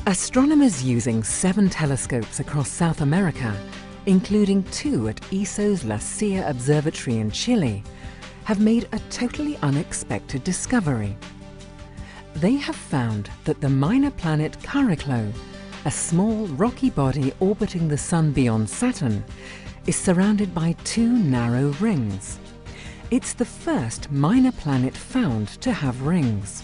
Astronomers using 7 telescopes across South America, including 2 at ESO's La Silla Observatory in Chile, have made a totally unexpected discovery. They have found that the minor planet Chariklo, a small rocky body orbiting the Sun beyond Saturn, is surrounded by 2 narrow rings. It's the first minor planet found to have rings.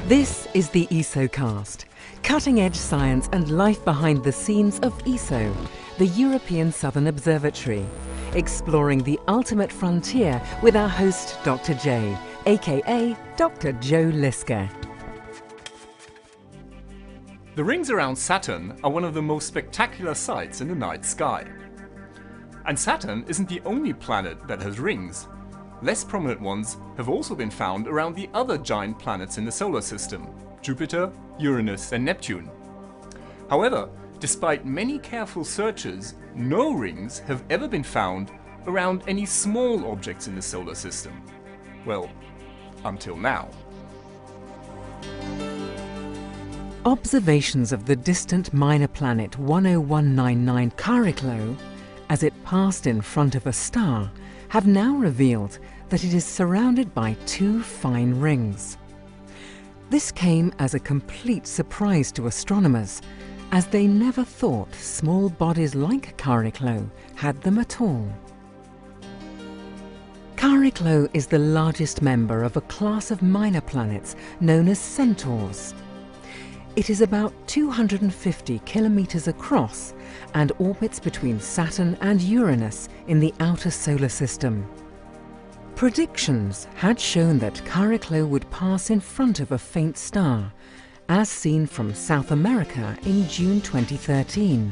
This is the ESOcast, cutting-edge science and life behind the scenes of ESO, the European Southern Observatory, exploring the ultimate frontier with our host Dr. J, aka Dr. Joe Liske. The rings around Saturn are one of the most spectacular sights in the night sky. And Saturn isn't the only planet that has rings. Less prominent ones have also been found around the other giant planets in the solar system, Jupiter, Uranus and Neptune. However, despite many careful searches, no rings have ever been found around any small objects in the solar system. Well, until now. Observations of the distant minor planet 10199 Chariklo, as it passed in front of a star, have now revealed that it is surrounded by 2 fine rings. This came as a complete surprise to astronomers, as they never thought small bodies like Chariklo had them at all. Chariklo is the largest member of a class of minor planets known as centaurs. It is about 250 kilometers across and orbits between Saturn and Uranus in the outer solar system. Predictions had shown that Chariklo would pass in front of a faint star, as seen from South America in June 2013.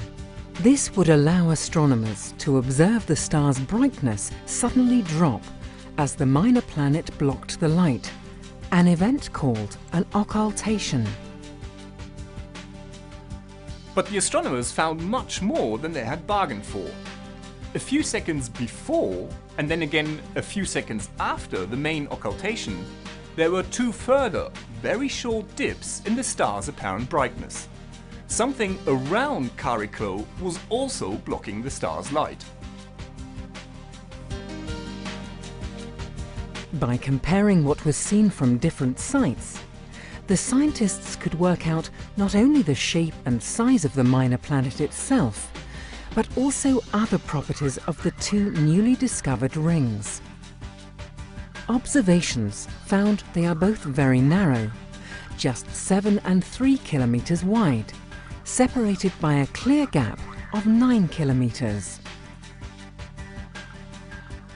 This would allow astronomers to observe the star's brightness suddenly drop as the minor planet blocked the light, an event called an occultation. But the astronomers found much more than they had bargained for. A few seconds before, and then again a few seconds after the main occultation, there were 2 further, very short dips in the star's apparent brightness. Something around Chariklo was also blocking the star's light. By comparing what was seen from different sites, the scientists could work out not only the shape and size of the minor planet itself, but also other properties of the 2 newly discovered rings. Observations found they are both very narrow, just 7 and 3 kilometers wide, separated by a clear gap of 9 kilometers.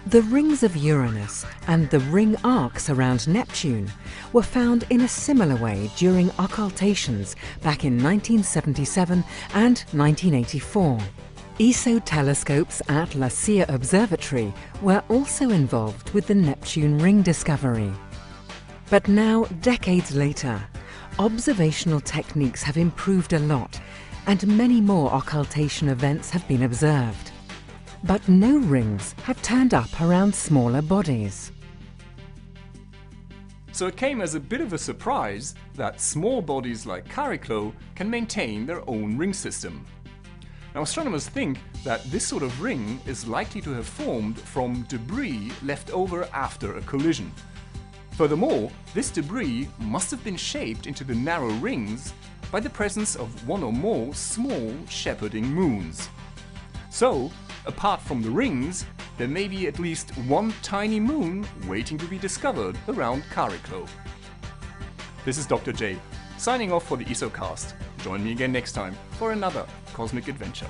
The rings of Uranus and the ring arcs around Neptune were found in a similar way during occultations back in 1977 and 1984. ESO telescopes at La Silla Observatory were also involved with the Neptune ring discovery. But now, decades later, observational techniques have improved a lot and many more occultation events have been observed. But no rings have turned up around smaller bodies. So it came as a bit of a surprise that small bodies like Chariklo can maintain their own ring system. Now, astronomers think that this sort of ring is likely to have formed from debris left over after a collision. Furthermore, this debris must have been shaped into the narrow rings by the presence of 1 or more small shepherding moons. So, apart from the rings, there may be at least 1 tiny moon waiting to be discovered around Chariklo. This is Dr. J, signing off for the ESOcast. Join me again next time for another cosmic adventure.